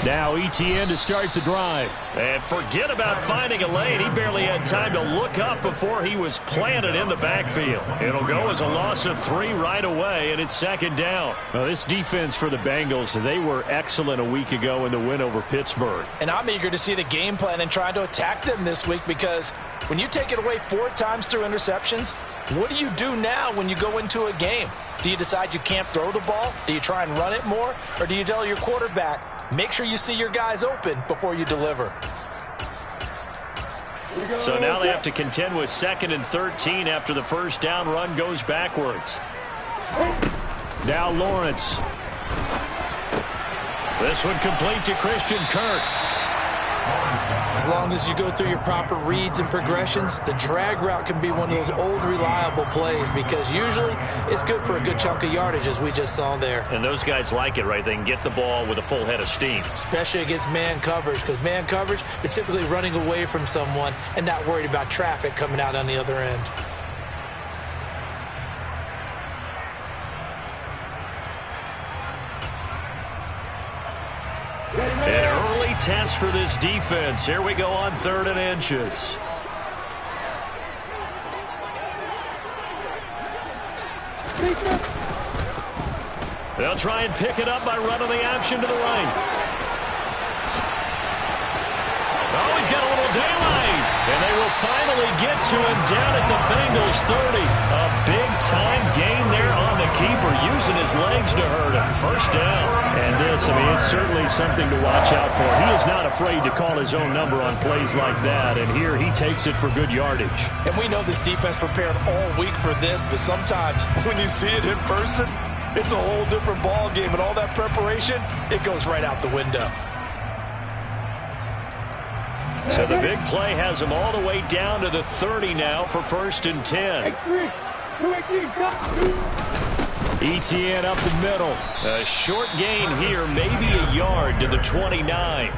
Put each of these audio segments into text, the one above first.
Now ETN to start the drive. And forget about finding a lane. He barely had time to look up before he was planted in the backfield. It'll go as a loss of 3 right away, and it's second down. Well, this defense for the Bengals, they were excellent a week ago in the win over Pittsburgh. And I'm eager to see the game plan and try to attack them this week, because when you take it away 4 times through interceptions, what do you do now when you go into a game? Do you decide you can't throw the ball? Do you try and run it more? Or do you tell your quarterback, make sure you see your guys open before you deliver? So now they have to contend with 2nd and 13 after the first down run goes backwards. Now Lawrence. This one complete to Christian Kirk. As long as you go through your proper reads and progressions, the drag route can be one of those old reliable plays, because usually it's good for a good chunk of yardage, as we just saw there. And those guys like it, right? They can get the ball with a full head of steam. Especially against man coverage, because man coverage, you're typically running away from someone and not worried about traffic coming out on the other end. An early test for this defense. Here we go on 3rd and inches. They'll try and pick it up by running the option to the right. Oh, he's got a little daylight. And they will finally get to him down at the Bengals 30. A big-time gain there on the keeper, using his legs to hurt him. First down. And this, it's certainly something to watch out for. He is not afraid to call his own number on plays like that, and here he takes it for good yardage. And we know this defense prepared all week for this, but sometimes when you see it in person, it's a whole different ball game, and all that preparation, it goes right out the window. So the big play has him all the way down to the 30 now for 1st and 10. ETN up the middle. A short gain here, maybe a yard to the 29.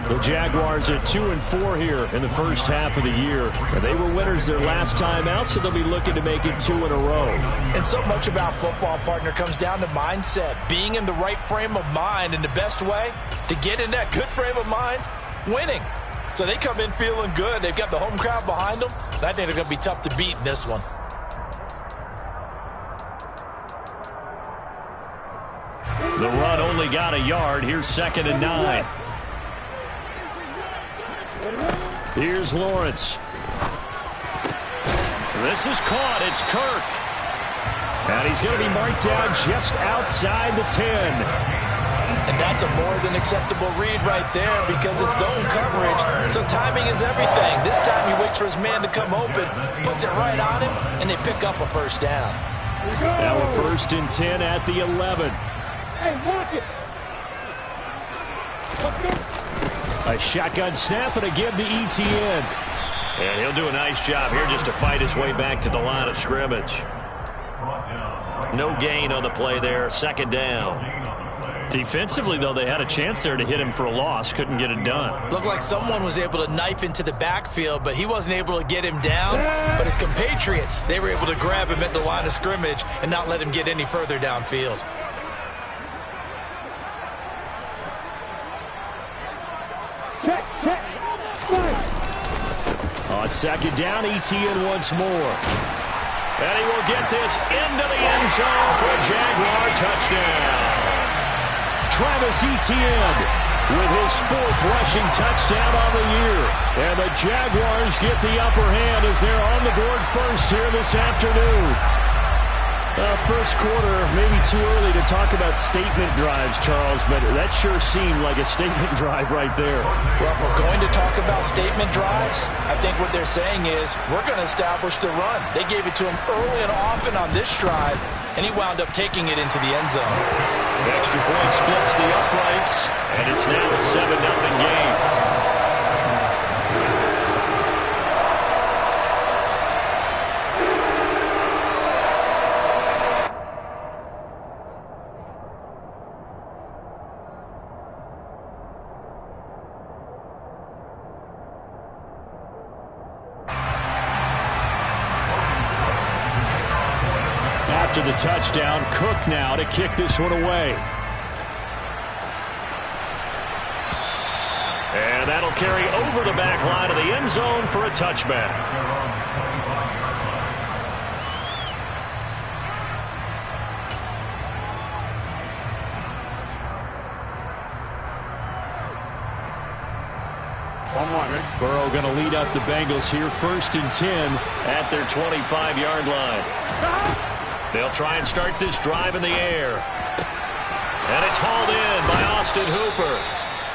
The Jaguars at 2-4 here in the first half of the year. They were winners their last time out, so they'll be looking to make it 2 in a row. And so much about football, partner, comes down to mindset. Being in the right frame of mind, and the best way to get in that good frame of mind, winning. So they come in feeling good. They've got the home crowd behind them. I think they're going to be tough to beat in this one. The run only got a yard. Here's 2nd and 9. Here's Lawrence. This is caught. It's Kirk. And he's going to be marked down just outside the 10. And that's a more than acceptable read right there, because it's zone coverage. So timing is everything. This time he waits for his man to come open, puts it right on him, and they pick up a first down. Now a 1st and 10 at the 11. A shotgun snap and a give to ETN. And he'll do a nice job here just to fight his way back to the line of scrimmage. No gain on the play there. 2nd down. Defensively, though, they had a chance there to hit him for a loss. Couldn't get it done. Looked like someone was able to knife into the backfield, but he wasn't able to get him down. But his compatriots, they were able to grab him at the line of scrimmage and not let him get any further downfield. On 2nd down, ETN once more. And he will get this into the end zone for a Jaguar touchdown. Travis Etienne with his 4th rushing touchdown on the year. And the Jaguars get the upper hand as they're on the board first here this afternoon. First quarter, maybe too early to talk about statement drives, Charles, but that sure seemed like a statement drive right there. Well, if we're going to talk about statement drives, I think what they're saying is we're going to establish the run. They gave it to him early and often on this drive, and he wound up taking it into the end zone. The extra point splits the uprights, and it's now a 7-0 game. to the touchdown. Cook now to kick this one away. And that'll carry over the back line of the end zone for a touchback. Burrow going to lead up the Bengals here, 1st and 10 at their 25-yard line. They'll try and start this drive in the air. And it's hauled in by Austin Hooper.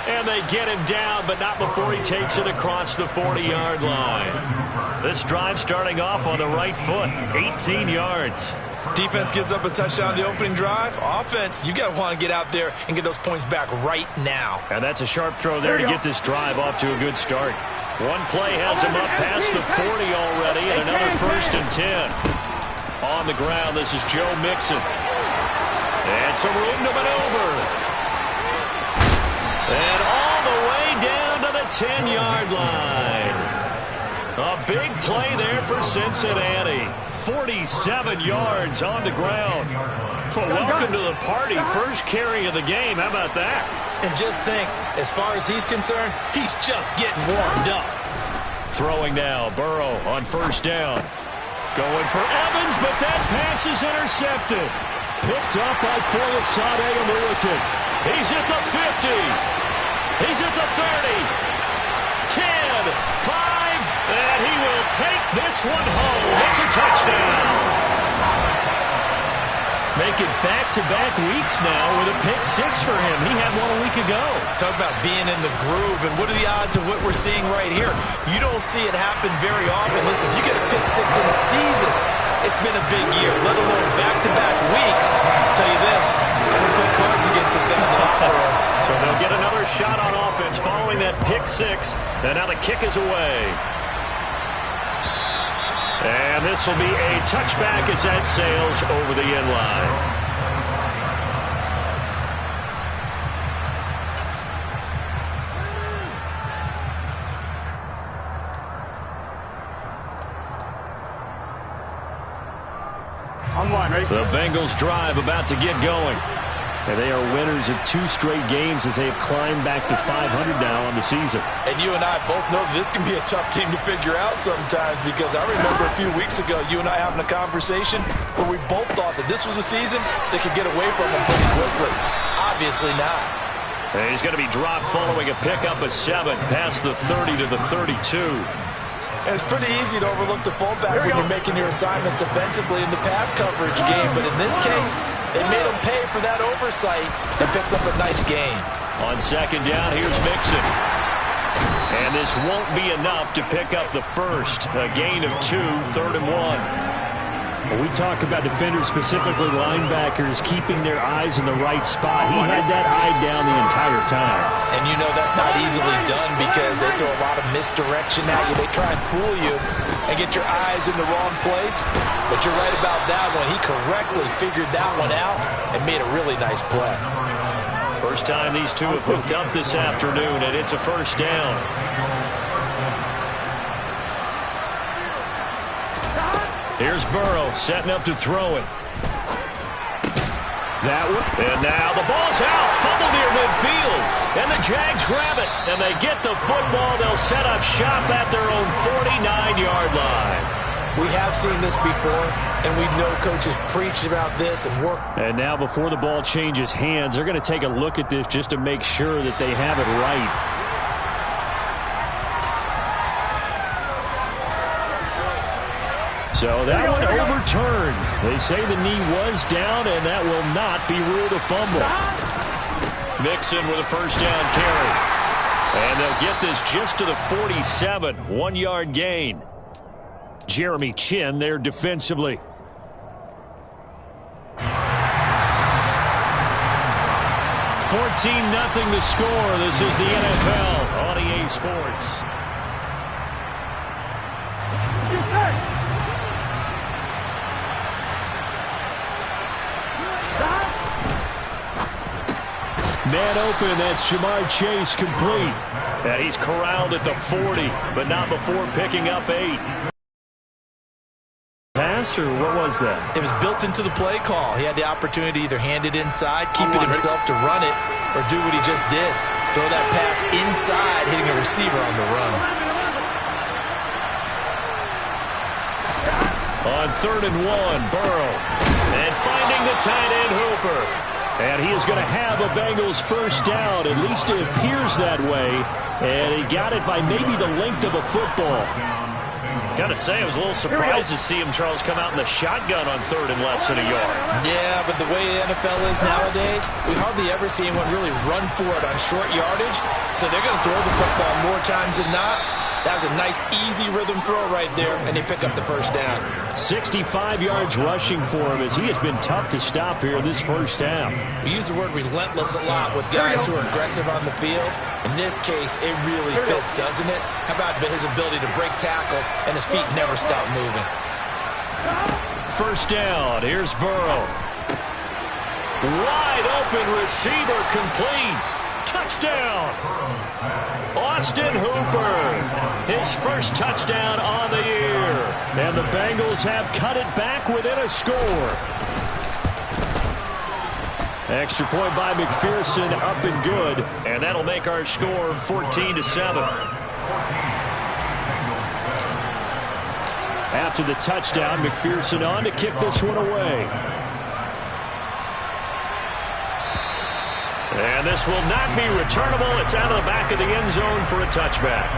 And they get him down, but not before he takes it across the 40-yard line. This drive starting off on the right foot, 18 yards. Defense gives up a touchdown on the opening drive. Offense, you got to want to get out there and get those points back right now. And that's a sharp throw there to get this drive off to a good start. One play has him up past the 40 already, and another 1st and 10. On the ground, this is Joe Mixon. And some room to maneuver. And all the way down to the 10-yard line. A big play there for Cincinnati. 47 yards on the ground. Well, welcome to the party. First carry of the game. How about that? And just think, as far as he's concerned, he's just getting warmed up. Throwing now, Burrow on 1st down. Going for Evans, but that pass is intercepted. Picked up by Foyesade American. He's at the 50. He's at the 30. 10, 5. And he will take this one home. It's a touchdown. Make it back-to-back weeks now with a pick 6 for him. He had one a week ago. Talk about being in the groove, and what are the odds of what we're seeing right here? You don't see it happen very often. Listen, you get a pick 6 in a season, it's been a big year, let alone back-to-back weeks. I'll tell you this, I'm going to play cards against this guy in the locker room. So they'll get another shot on offense following that pick 6, and now the kick is away. And this will be a touchback as that sails over the end line. The Bengals drive about to get going. And they are winners of 2 straight games as they have climbed back to 500 now on the season. And you and I both know this can be a tough team to figure out sometimes, because I remember a few weeks ago you and I having a conversation where we both thought that this was a season that could get away from them pretty quickly. Obviously not. And he's going to be dropped following a pickup of 7 past the 30 to the 32. It's pretty easy to overlook the fullback when you're making your assignments defensively in the pass coverage game. But in this case, they made him pay for that oversight and picks up a nice gain. On 2nd down, here's Mixon. And this won't be enough to pick up the first. A gain of 2, 3rd and 1. When we talk about defenders, specifically linebackers, keeping their eyes in the right spot, he had that eye down the entire time. And you know that's not easily done because they throw a lot of misdirection at you. They try and fool you and get your eyes in the wrong place. But you're right about that one. He correctly figured that one out and made a really nice play. First time these two have hooked up this afternoon, and it's a 1st down. Here's Burrow setting up to throw it. That one. And now the ball's out. Fumble near midfield. And the Jags grab it. And they get the football. They'll set up shop at their own 49-yard line. We have seen this before, and we know coaches preach about this and work. And now before the ball changes hands, they're going to take a look at this just to make sure that they have it right. So that one overturned. They say the knee was down, and that will not be ruled a fumble. Mixon with a 1st down carry. And they'll get this just to the 47. 1-yard gain. Jeremy Chinn there defensively. 14-0 the score. This is the NFL on EA Sports. Man open, that's Jamar Chase complete. And he's corralled at the 40, but not before picking up 8. Pass pass, or what was that? It was built into the play call. He had the opportunity to either hand it inside, keep it himself to run it, or do what he just did. Throw that pass inside, hitting a receiver on the run. On 3rd and 1, Burrow. And finding the tight end, Hooper. And he is going to have a Bengals first down. At least it appears that way. And he got it by maybe the length of a football. Got to say, I was a little surprised to see him, Charles, come out in the shotgun on 3rd and less than a yard. Yeah, but the way the NFL is nowadays, we hardly ever see anyone really run for it on short yardage. So they're going to throw the football more times than not. That was a nice, easy rhythm throw right there, and they pick up the first down. 65 yards rushing for him as he has been tough to stop here in this first half. We use the word relentless a lot with guys who are aggressive on the field. In this case, it really fits, doesn't it? How about his ability to break tackles and his feet never stop moving? First down. Here's Burrow. Wide open receiver complete. Touchdown. Austin Hooper. His first touchdown on the year. And the Bengals have cut it back within a score. Extra point by McPherson, up and good. And that'll make our score 14-7. After the touchdown, McPherson on to kick this one away. And this will not be returnable. It's out of the back of the end zone for a touchback.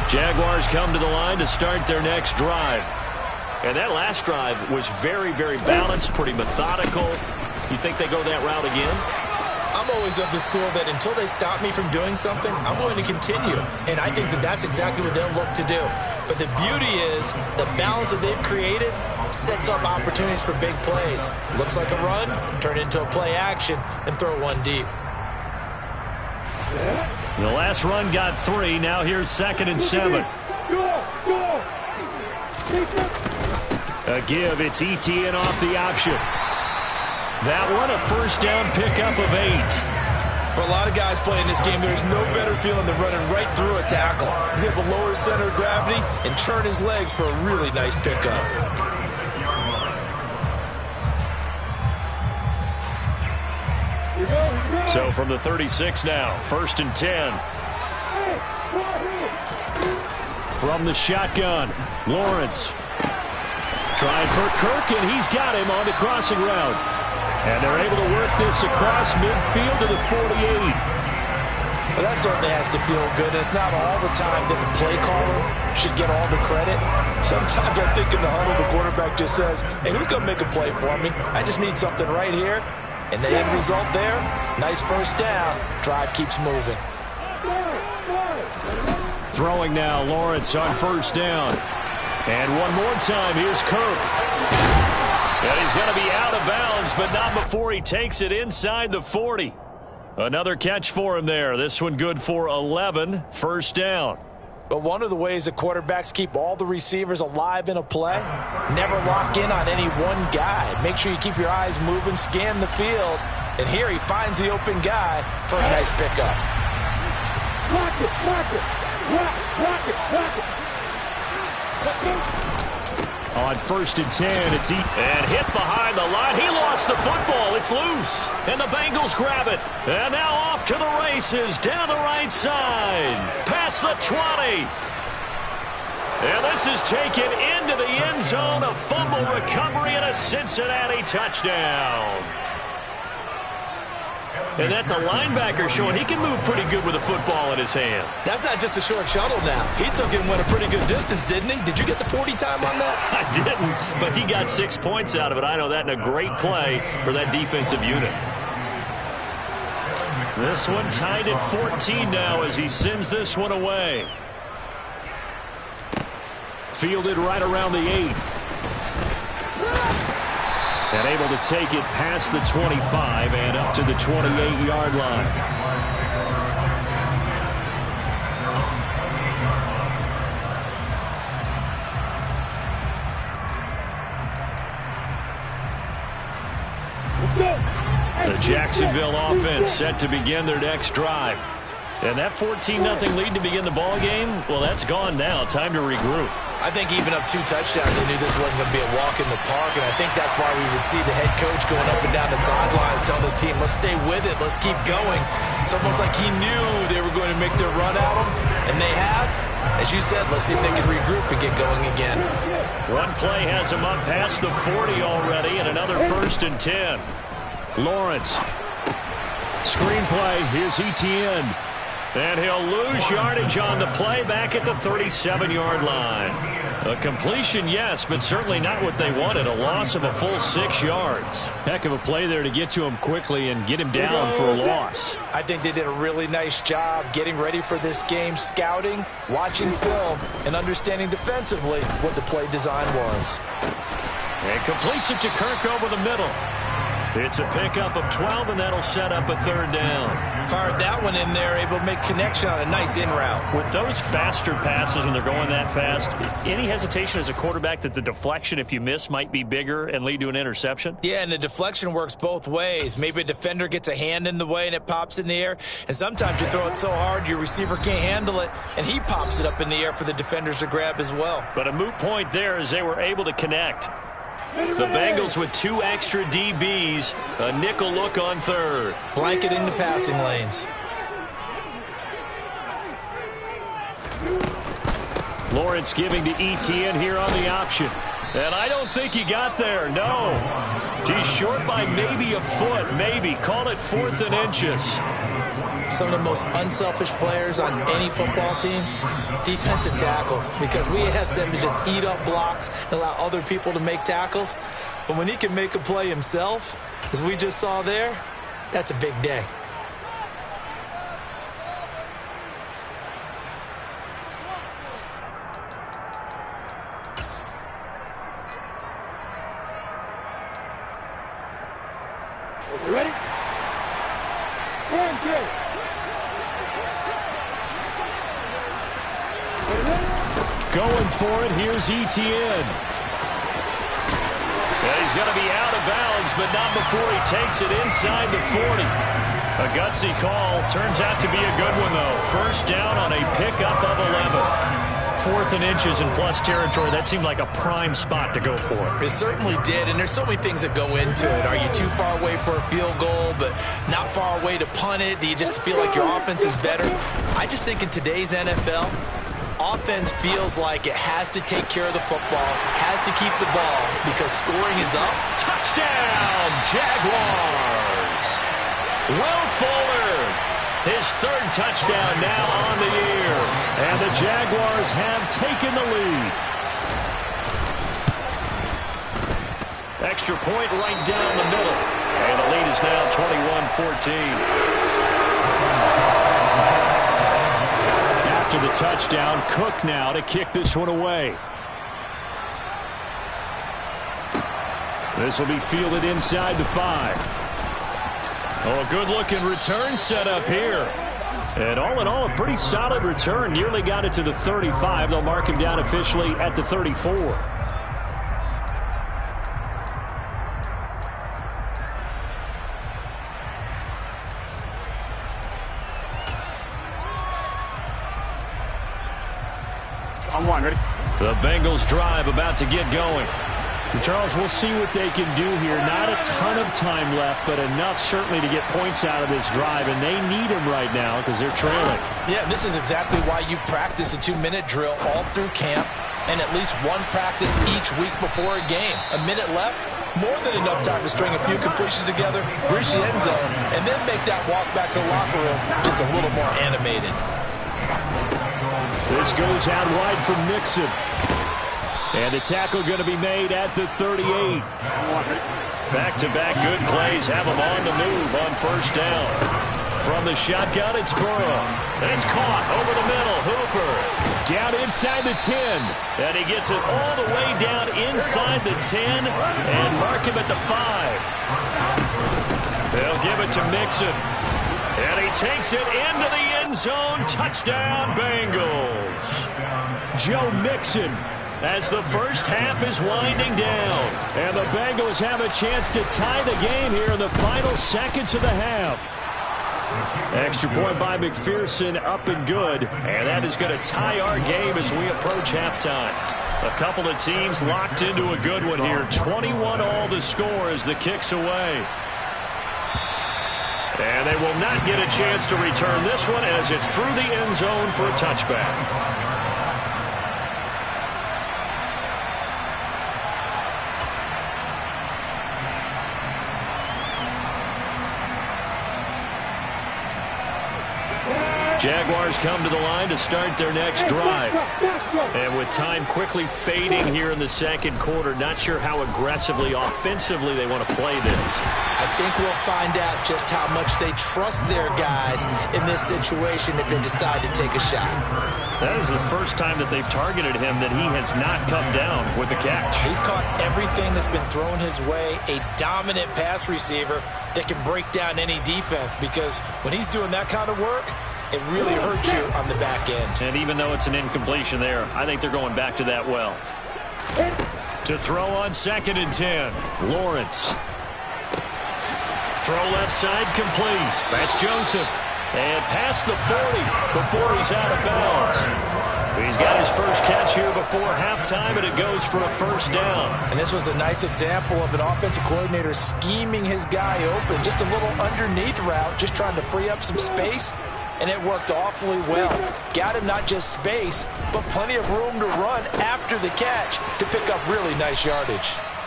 Jaguars come to the line to start their next drive. And that last drive was very, very balanced, pretty methodical. You think they go that route again? I'm always of the school that until they stop me from doing something, I'm going to continue. And I think that that's exactly what they'll look to do. But the beauty is the balance that they've created sets up opportunities for big plays. Looks like a run, turn it into a play action, and throw one deep. The last run got 3. Now here's 2nd and 7. A give. It's ETN off the option. That one a first down pickup of 8. For a lot of guys playing this game, there's no better feeling than running right through a tackle. He's able to lower his center of gravity and churn his legs for a really nice pickup. So from the 36 now, 1st and 10. From the shotgun, Lawrence. Trying for Kirk, and he's got him on the crossing route. And they're able to work this across midfield to the 48. Well, that certainly has to feel good. It's not all the time that the play caller should get all the credit. Sometimes I think in the huddle, the quarterback just says, hey, who's going to make a play for me? I just need something right here. And the end result there, nice first down. Drive keeps moving. Throwing now, Lawrence on first down. And one more time, here's Kirk. And he's going to be out of bounds, but not before he takes it inside the 40. Another catch for him there. This one good for 11. First down. But one of the ways the quarterbacks keep all the receivers alive in a play, never lock in on any one guy. Make sure you keep your eyes moving, scan the field. And here he finds the open guy for a nice pickup. Lock it, lock it, lock it, lock it. On 1st and 10, it's and hit behind the line. He lost the football. It's loose. And the Bengals grab it. And now off to the races down the right side. Past the 20. And this is taken into the end zone. A fumble recovery and a Cincinnati touchdown. And that's a linebacker showing he can move pretty good with a football in his hand. That's not just a short shuttle now. He took it and went a pretty good distance, didn't he? Did you get the 40 time on that? I didn't, but he got 6 points out of it. I know that in a great play for that defensive unit. This one tied at 14 now as he sends this one away. Fielded right around the 8. And able to take it past the 25 and up to the 28-yard line. The Jacksonville offense set to begin their next drive. And that 14-0 lead to begin the ball game, well, that's gone now. Time to regroup. I think even up 2 touchdowns, they knew this wasn't going to be a walk in the park, and I think that's why we would see the head coach going up and down the sidelines telling his team, let's stay with it, let's keep going. It's almost like he knew they were going to make their run at him, and they have. As you said, let's see if they can regroup and get going again. One play has him up past the 40 already, and another 1st and 10. Lawrence. Screenplay. Here's Etienne. And he'll lose yardage on the play back at the 37-yard line. A completion, yes, but certainly not what they wanted. A loss of a full 6 yards. Heck of a play there to get to him quickly and get him down for a loss. I think they did a really nice job getting ready for this game, scouting, watching film, and understanding defensively what the play design was. And completes it to Kirk over the middle. It's a pickup of 12, and that'll set up a 3rd down. Fired that one in there, able to make connection on a nice in route. With those faster passes when they're going that fast, any hesitation as a quarterback that the deflection, if you miss, might be bigger and lead to an interception? Yeah, and the deflection works both ways. Maybe a defender gets a hand in the way and it pops in the air, and sometimes you throw it so hard your receiver can't handle it, and he pops it up in the air for the defenders to grab as well. But a moot point there as they were able to connect. The Bengals with 2 extra DBs, a nickel look on 3rd. Blanketing the passing lanes. Lawrence giving to Etienne here on the option. And I don't think he got there, no. He's short by maybe a foot, maybe. Call it 4th and inches. Some of the most unselfish players on any football team, defensive tackles, because we ask them to just eat up blocks and allow other people to make tackles. But when he can make a play himself, as we just saw there, that's a big day. You ready? And go. Going for it, here's Etienne. Yeah, he's going to be out of bounds, but not before he takes it inside the 40. A gutsy call. Turns out to be a good one, though. 1st down on a pickup of 11. 4th and inches in plus territory. That seemed like a prime spot to go for. It certainly did, and there's so many things that go into it. Are you too far away for a field goal, but not far away to punt it? Do you just feel like your offense is better? I just think in today's NFL, offense feels like it has to take care of the football, has to keep the ball, because scoring is up. Touchdown, Jaguars! Will Fuller, his 3rd touchdown now on the year. And the Jaguars have taken the lead. Extra point right down the middle. And the lead is now 21-14. After the touchdown, Cook now to kick this one away. This will be fielded inside the 5. Oh, a good-looking return set up here. And all in all, a pretty solid return. Nearly got it to the 35. They'll mark him down officially at the 34. On 1, ready? The Bengals drive about to get going. Charles, we'll see what they can do here. Not a ton of time left, but enough certainly to get points out of this drive, and they need them right now because they're trailing. Yeah, this is exactly why you practice a 2-minute drill all through camp and at least one practice each week before a game. A minute left, more than enough time to string a few completions together, reach the end zone, and then make that walk back to the locker room just a little more animated. This goes out wide from Mixon. And the tackle going to be made at the 38. Back-to-back good plays have him on the move on 1st down. From the shotgun, it's Burrow. And it's caught over the middle. Hooper down inside the 10. And he gets it all the way down inside the 10 and mark him at the 5. They'll give it to Mixon. And he takes it into the end zone. Touchdown, Bengals. Joe Mixon as the first half is winding down. And the Bengals have a chance to tie the game here in the final seconds of the half. Extra point by McPherson, up and good. And that is going to tie our game as we approach halftime. A couple of teams locked into a good one here. 21-all the score as the kick's away. And they will not get a chance to return this one as it's through the end zone for a touchback. Jaguars come to the line to start their next drive. And with time quickly fading here in the second quarter, not sure how aggressively, offensively they want to play this. I think we'll find out just how much they trust their guys in this situation if they decide to take a shot. That is the first time that they've targeted him that he has not come down with a catch. He's caught everything that's been thrown his way, a dominant pass receiver that can break down any defense, because when he's doing that kind of work, it really hurts you on the back end. And even though it's an incompletion there, I think they're going back to that well. To throw on 2nd and 10, Lawrence. Throw left side complete. That's Joseph. And past the 40 before he's out of bounds. He's got his first catch here before halftime, and it goes for a first down. And this was a nice example of an offensive coordinator scheming his guy open. Just a little underneath route, just trying to free up some space. And it worked awfully well. Got him not just space, but plenty of room to run after the catch to pick up really nice yardage.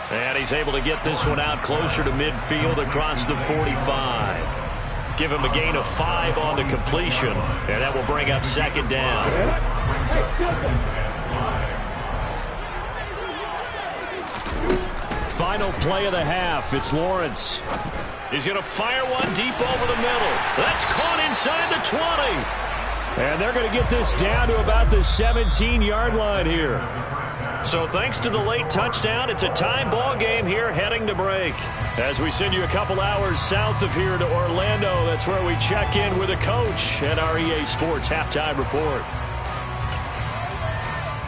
And he's able to get this one out closer to midfield across the 45. Give him a gain of 5 on the completion, and that will bring up 2nd down. Final play of the half. It's Lawrence. He's going to fire one deep over the middle. That's caught inside the 20. And they're going to get this down to about the 17-yard line here. So thanks to the late touchdown, it's a tie ball game here heading to break. As we send you a couple hours south of here to Orlando, that's where we check in with a coach at our EA Sports Halftime Report.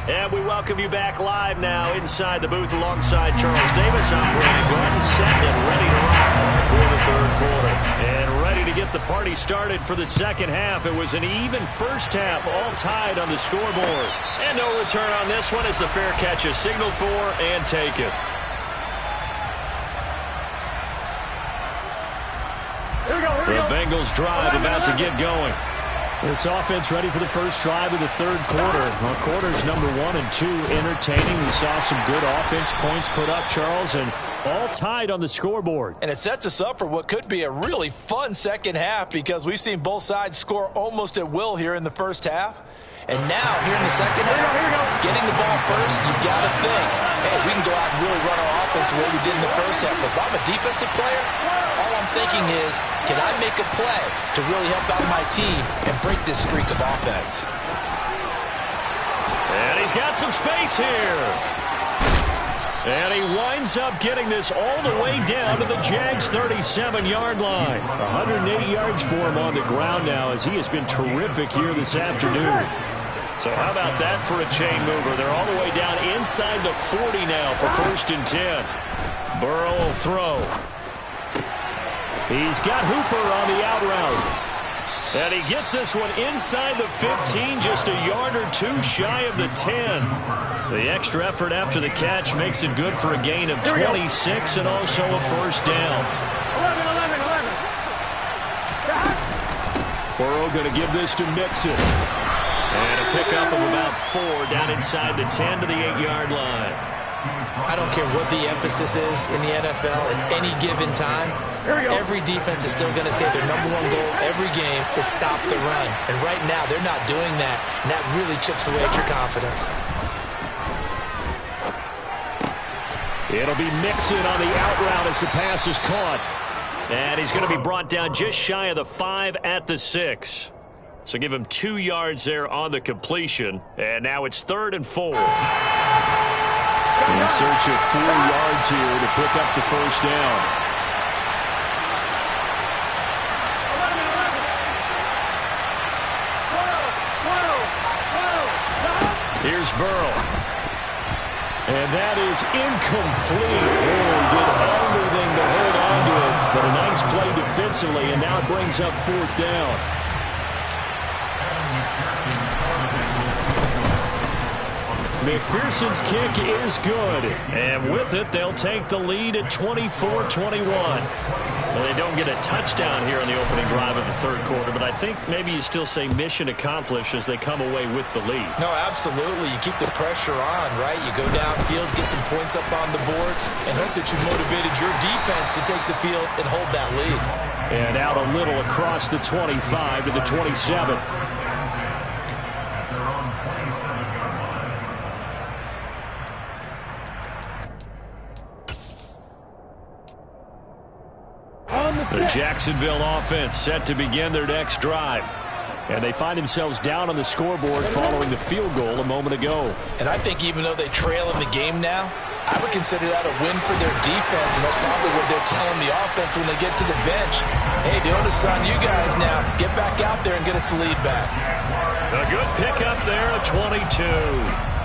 And we welcome you back live now inside the booth alongside Charles Davis. I'm Brian Gordon, set and ready to rock for the third quarter. And ready to get the party started for the second half. It was an even first half, all tied on the scoreboard. And no return on this one as the fair catch is signaled for and taken. The Bengals drive about to get going. This offense ready for the first drive of the third quarter. Well, quarters number 1 and 2 entertaining. We saw some good offense points put up, Charles, and all tied on the scoreboard. And it sets us up for what could be a really fun second half, because we've seen both sides score almost at will here in the first half. And now, here in the second half, getting the ball first, you've got to think, hey, we can go out and really run our offense the way we did in the first half. But if I'm a defensive player, all I'm thinking is, can I make a play to really help out my team and break this streak of offense? And he's got some space here. And he winds up getting this all the way down to the Jags' 37-yard line. 180 yards for him on the ground now, as he has been terrific here this afternoon. So how about that for a chain mover? They're all the way down inside the 40 now for 1st and 10. Burrow will throw. He's got Hooper on the out route. And he gets this one inside the 15, just a yard or 2 shy of the 10. The extra effort after the catch makes it good for a gain of 26 and also a first down. 11. Burrow going to give this to Mixon. And a pickup of about 4 down inside the 10 to the 8-yard line. I don't care what the emphasis is in the NFL at any given time. Every defense is still going to say their number 1 goal every game is stop the run. And right now, they're not doing that, and that really chips away at your confidence. It'll be Mixon on the out route as the pass is caught. And he's going to be brought down just shy of the 5 at the 6. So give him 2 yards there on the completion. And now it's 3rd and 4. In search of 4 yards here to pick up the first down. Here's Burrow. And that is incomplete. Oh, did everything to hold on to it. But a nice play defensively, and now it brings up 4th down. McPherson's kick is good. And with it, they'll take the lead at 24-21. Well, they don't get a touchdown here in the opening drive of the 3rd quarter, but I think maybe you still say mission accomplished as they come away with the lead. No, absolutely. You keep the pressure on, right? You go downfield, get some points up on the board, and hope that you motivated your defense to take the field and hold that lead. And out a little across the 25 to the 27. The Jacksonville offense set to begin their next drive. And they find themselves down on the scoreboard following the field goal a moment ago. And I think even though they trail in the game now, I would consider that a win for their defense, and that's probably what they're telling the offense when they get to the bench. Hey, the onus is on you guys now. Get back out there and get us the lead back. A good pickup there at 22.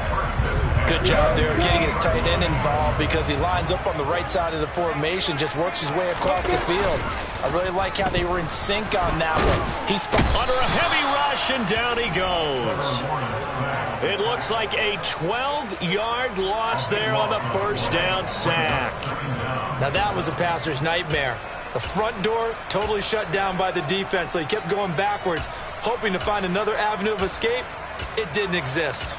Good job there getting his tight end involved because he lines up on the right side of the formation, just works his way across the field. I really like how they were in sync on that one. He's under a heavy rush, and down he goes. It looks like a 12-yard loss there on the 1st down sack. Now that was a passer's nightmare. The front door totally shut down by the defense, so he kept going backwards, hoping to find another avenue of escape. It didn't exist.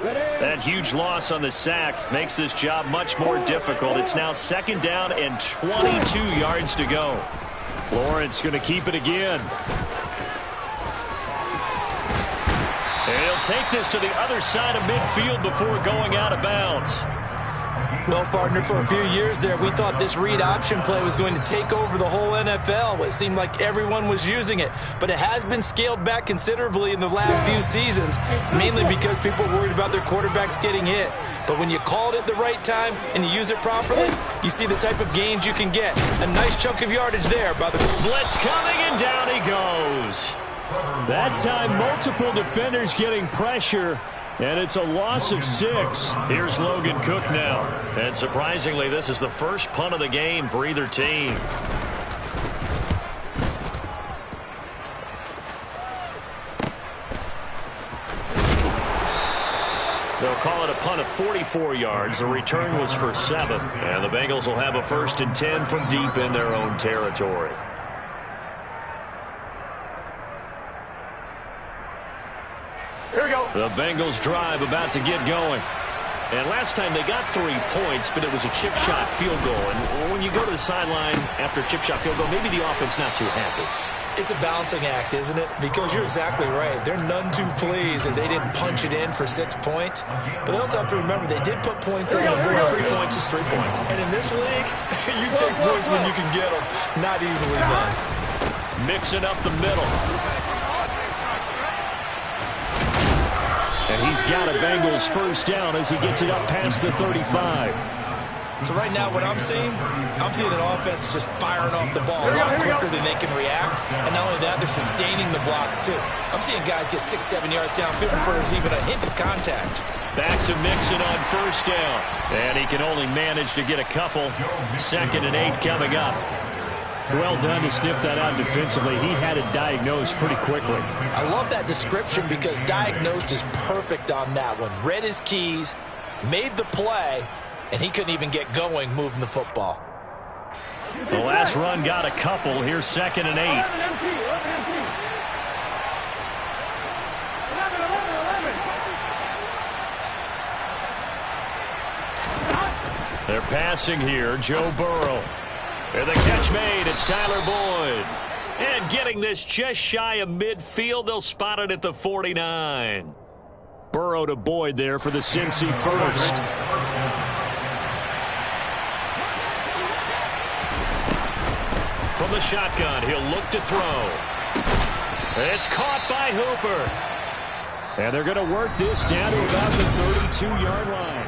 That huge loss on the sack makes this job much more difficult. It's now 2nd down and 22 yards to go. Lawrence going to keep it again. And he'll take this to the other side of midfield before going out of bounds. Well, partner, for a few years there, we thought this read option play was going to take over the whole NFL. It seemed like everyone was using it, but it has been scaled back considerably in the last few seasons, mainly because people are worried about their quarterbacks getting hit. But when you call it at the right time and you use it properly, you see the type of gains you can get. A nice chunk of yardage there by the blitz coming, and down he goes. That time, multiple defenders getting pressure. And it's a loss of 6. Here's Logan Cook now. And surprisingly, this is the first punt of the game for either team. They'll call it a punt of 44 yards. The return was for 7. And the Bengals will have a 1st and 10 from deep in their own territory. Here we go. The Bengals drive about to get going. And last time they got 3 points, but it was a chip shot field goal. And when you go to the sideline after a chip shot field goal, maybe the offense not too happy. It's a balancing act, isn't it? Because you're exactly right. They're none too pleased, and they didn't punch it in for 6 points. But they also have to remember they did put points on the board. 3 points is 3 points. And in this league, you take points when you can get them. Not easily done. Mixing up the middle. And he's got a Bengals 1st down as he gets it up past the 35. So right now what I'm seeing an offense just firing off the ball a lot quicker than they can react. And not only that, they're sustaining the blocks too. I'm seeing guys get 6-7 yards downfield before there's even a hint of contact. Back to Mixon on 1st down. And he can only manage to get a couple. 2nd and 8 coming up. Well done to sniff that out defensively. He had it diagnosed pretty quickly. I love that description because diagnosed is perfect on that one. Read his keys, made the play, and he couldn't even get going moving the football. The last run got a couple. Here's 2nd and 8. They're passing here. Joe Burrow. And the catch made. It's Tyler Boyd. And getting this just shy of midfield. They'll spot it at the 49. Burrow to Boyd there for the Cincy 1st. From the shotgun, he'll look to throw. It's caught by Hooper. And they're going to work this down to about the 32-yard line.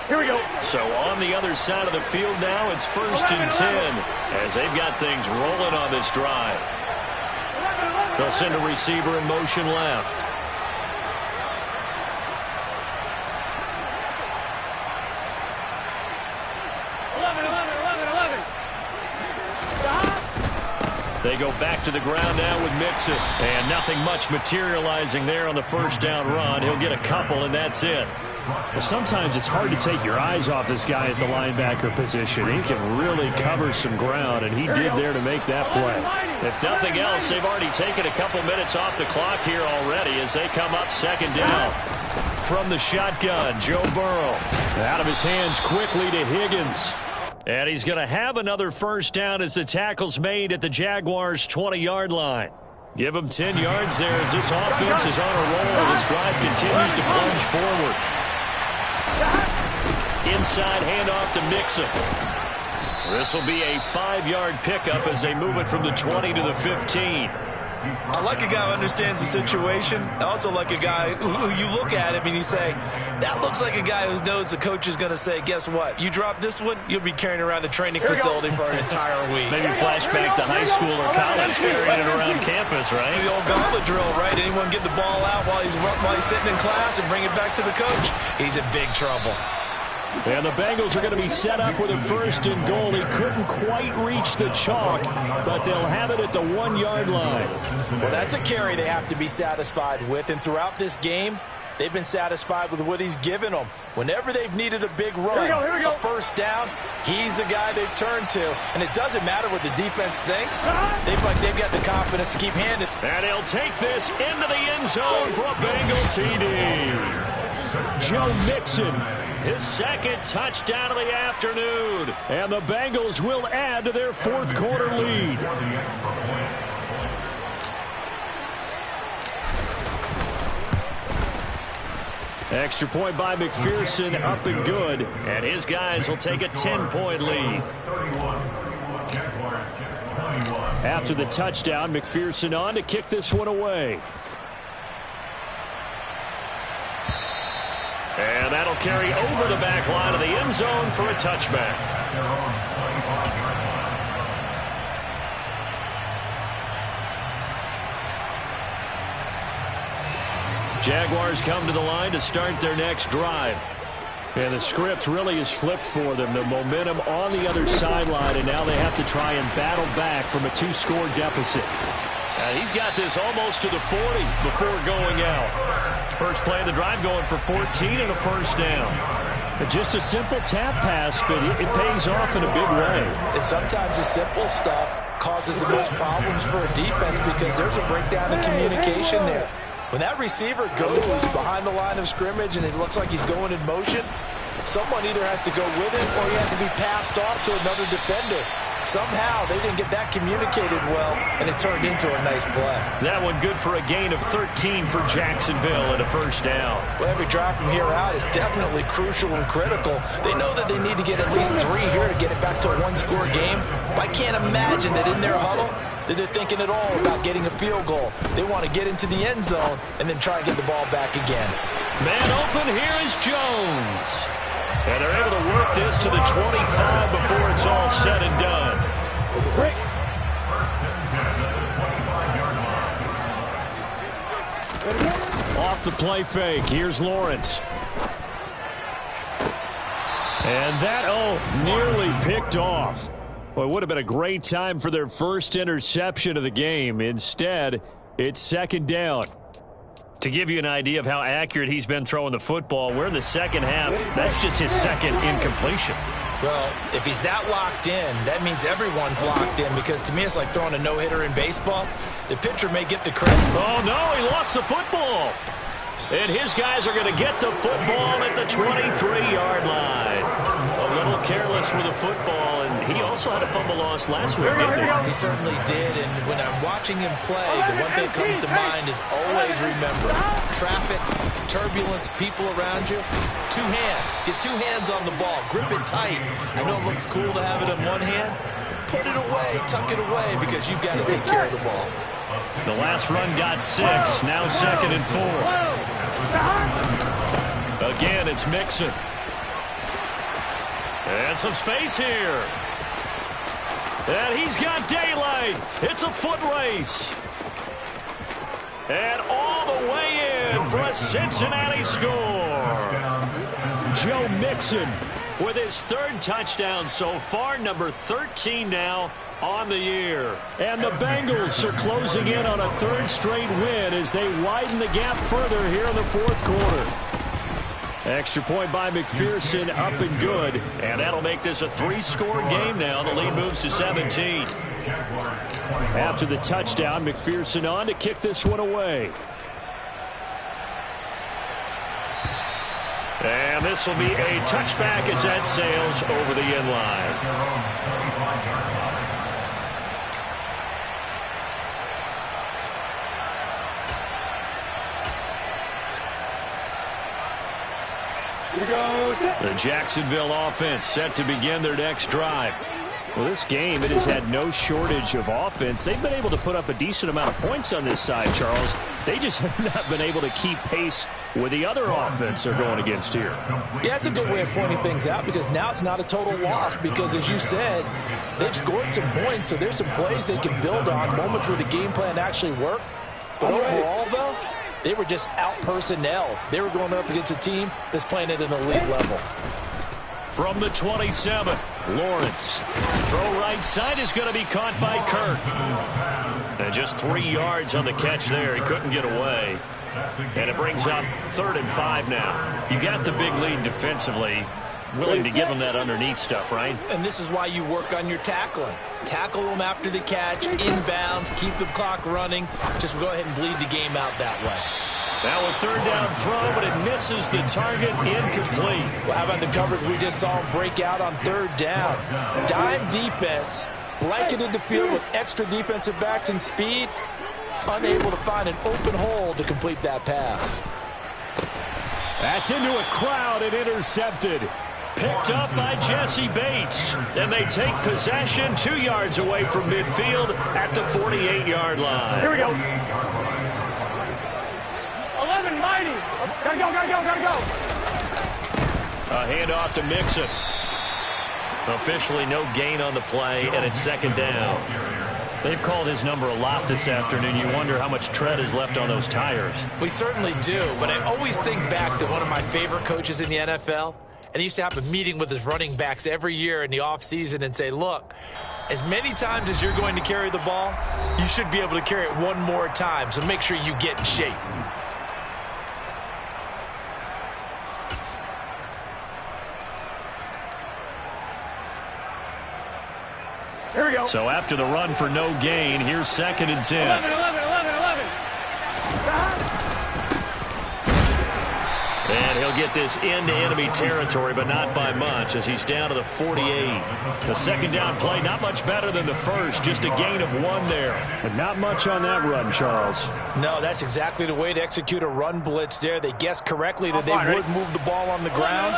Here we go. So on the other side of the field now, it's 1st and 10 as they've got things rolling on this drive. They'll send a receiver in motion left. They go back to the ground now with Mixon. And nothing much materializing there on the first down run. He'll get a couple, and that's it. Well, sometimes it's hard to take your eyes off this guy at the linebacker position. He can really cover some ground, and he did there to make that play. If nothing else, they've already taken a couple minutes off the clock here already as they come up 2nd down. From the shotgun, Joe Burrow. Out of his hands quickly to Higgins. And he's going to have another first down as the tackle's made at the Jaguars' 20-yard line. Give him 10 yards there as this offense is on a roll. This drive continues to plunge forward. Inside handoff to Mixon. This will be a 5-yard pickup as they move it from the 20 to the 15. I like a guy who understands the situation. I also like a guy who you look at him and you say, that looks like a guy who knows the coach is going to say, guess what? You drop this one, you'll be carrying around a training facility for an entire week. Maybe flashback to high school or college, carrying it around campus, right? The old gauntlet drill, right? Anyone get the ball out while he's sitting in class and bring it back to the coach? He's in big trouble. And the Bengals are going to be set up with a 1st and goal. He couldn't quite reach the chalk, but they'll have it at the 1-yard line. Well, that's a carry they have to be satisfied with. And throughout this game, they've been satisfied with what he's given them. Whenever they've needed a big run, a first down, he's the guy they've turned to. And it doesn't matter what the defense thinks. They've got the confidence to keep handing. And he'll take this into the end zone for a Bengal TD. Joe Mixon, his 2nd touchdown of the afternoon. And the Bengals will add to their 4th quarter lead. Extra point by McPherson, up and good. And his guys will take a 10-point lead. After the touchdown, McPherson on to kick this one away. And that'll carry over the back line of the end zone for a touchback. Jaguars come to the line to start their next drive. And the script really is flipped for them. The momentum on the other sideline, and now they have to try and battle back from a 2-score deficit. He's got this almost to the 40 before going out. First play of the drive going for 14 and a first down. Just a simple tap pass, but it pays off in a big way. And sometimes the simple stuff causes the most problems for a defense because there's a breakdown in communication there. When that receiver goes behind the line of scrimmage and it looks like he's going in motion, someone either has to go with it or he has to be passed off to another defender. Somehow they didn't get that communicated well, and it turned into a nice play. That one good for a gain of 13 for Jacksonville and a first down. Well, every drive from here out is definitely crucial and critical. They know that they need to get at least 3 here to get it back to a 1-score game. But I can't imagine that in their huddle that they're thinking at all about getting a field goal. They want to get into the end zone and then try and get the ball back again. Man open, here is Jones. And they're able to work this to the 25 before it's all said and done. Off the play fake, here's Lawrence. And that, nearly picked off. Well, it would have been a great time for their first interception of the game. Instead, it's 2nd down. To give you an idea of how accurate he's been throwing the football, we're in the second half. That's just his 2nd incompletion. Well, if he's that locked in, that means everyone's locked in because to me it's like throwing a no-hitter in baseball. The pitcher may get the credit. Oh, no, he lost the football. And his guys are going to get the football at the 23-yard line. A little careless with the football, and he also had a fumble loss last week, didn't he? He certainly did, and when I'm watching him play, the one thing that comes to mind is always remember, traffic, turbulence, people around you, 2 hands. Get 2 hands on the ball. Grip it tight. I know it looks cool to have it in one hand. Put it away. Tuck it away because you've got to take care of the ball. The last run got 6. Now 2nd and 4. Again, it's Mixon. And some space here. And he's got daylight. It's a foot race. And all the way in for a Cincinnati score. Joe Mixon with his third touchdown so far, number 13 now on the year. And the Bengals are closing in on a third straight win as they widen the gap further here in the fourth quarter. Extra point by McPherson, up and good. And that'll make this a 3-score game now. The lead moves to 17. After the touchdown, McPherson on to kick this one away. And this will be a touchback as that sails over the end line. The Jacksonville offense set to begin their next drive. Well, this game, it has had no shortage of offense. They've been able to put up a decent amount of points on this side, Charles. They just have not been able to keep pace with the other offense they're going against here. Yeah, it's a good way of pointing things out because now it's not a total loss because, as you said, they've scored some points, so there's some plays they can build on, moments where the game plan actually worked. But overall, though, they were just out-personnel. They were going up against a team that's playing at an elite level. From the 27, Lawrence. Throw right side is going to be caught by Kirk. And just 3 yards on the catch there. He couldn't get away. And it brings up 3rd and 5 now. You got the big lead defensively. Willing to give them that underneath stuff, right? And this is why you work on your tackling. Tackle them after the catch, inbounds, keep the clock running. Just go ahead and bleed the game out that way. Now a 3rd down throw, but it misses the target, incomplete. Well, how about the coverage we just saw him break out on 3rd down? Dime defense, blanketed the field with extra defensive backs and speed, unable to find an open hole to complete that pass. That's into a crowd and intercepted. Picked up by Jesse Bates. And they take possession 2 yards away from midfield at the 48-yard line. Here we go. 11, mighty. Gotta go. A handoff to Mixon. Officially no gain on the play, and it's 2nd down. They've called his number a lot this afternoon. You wonder how much tread is left on those tires. We certainly do, but I always think back to one of my favorite coaches in the NFL, and he used to have a meeting with his running backs every year in the offseason and say, look, as many times as you're going to carry the ball, you should be able to carry it one more time, so make sure you get in shape. Here we go. So after the run for no gain, here's 2nd and 10. 11. And he'll get this into enemy territory, but not by much as he's down to the 48. The 2nd down play, not much better than the first, just a gain of 1 there. But not much on that run, Charles. No, that's exactly the way to execute a run blitz there. They guessed correctly that they would move the ball on the ground,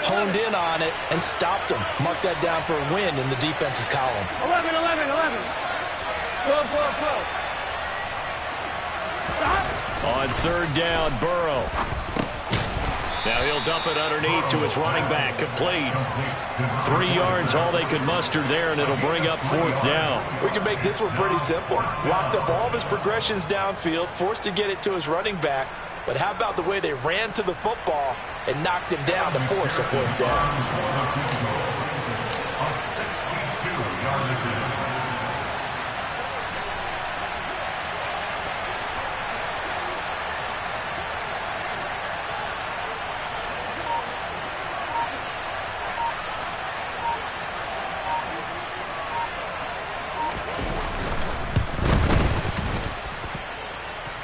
honed in on it, and stopped them. Mark that down for a win in the defense's column. 11. 12. Stop. On 3rd down, Burrow. Now he'll dump it underneath to his running back, complete. 3 yards, all they could muster there, and it'll bring up 4th down. We can make this one pretty simple. Locked up all of his progressions downfield, forced to get it to his running back. But how about the way they ran to the football and knocked him down to force a 4th down?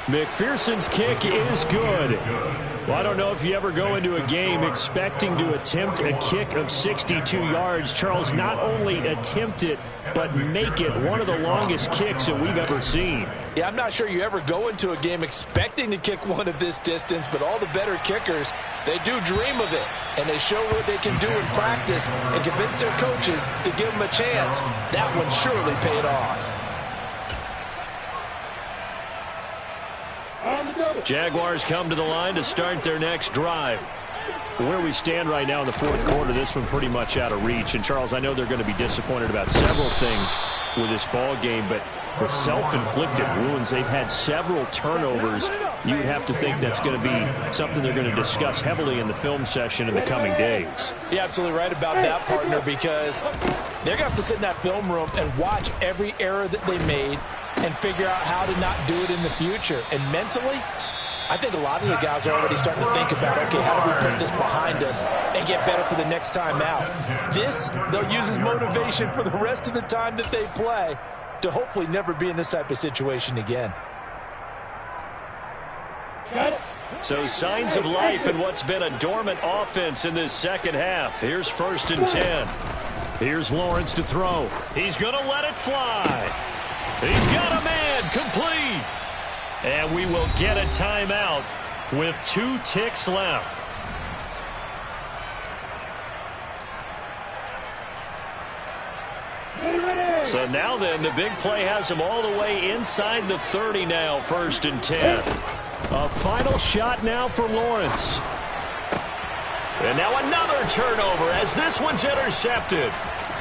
McPherson's kick is good. Well, I don't know if you ever go into a game expecting to attempt a kick of 62 yards. Charles, not only attempt it, but make it one of the longest kicks that we've ever seen. Yeah, I'm not sure you ever go into a game expecting to kick one of this distance, but all the better kickers, they do dream of it, and they show what they can do in practice and convince their coaches to give them a chance. That one surely paid off. Jaguars come to the line to start their next drive. Where we stand right now in the fourth quarter, this one pretty much out of reach. And, Charles, I know they're going to be disappointed about several things with this ball game, but the self-inflicted wounds, they've had several turnovers. You would have to think that's going to be something they're going to discuss heavily in the film session in the coming days. You're absolutely right about that, partner, because they're going to have to sit in that film room and watch every error that they made and figure out how to not do it in the future. And mentally, I think a lot of the guys are already starting to think about, okay, how do we put this behind us and get better for the next time out? This, they'll use as motivation for the rest of the time that they play to hopefully never be in this type of situation again. So signs of life in what's been a dormant offense in this second half. Here's 1st and 10. Here's Lawrence to throw. He's going to let it fly. He's got a man, complete. And we will get a timeout with 2 ticks left. So now then, the big play has him all the way inside the 30 now, 1st and 10. A final shot now for Lawrence. And now another turnover as this one's intercepted.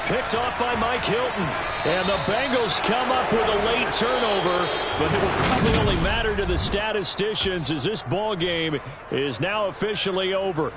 Picked off by Mike Hilton. And the Bengals come up with a late turnover, but it will probably only matter to the statisticians as this ball game is now officially over.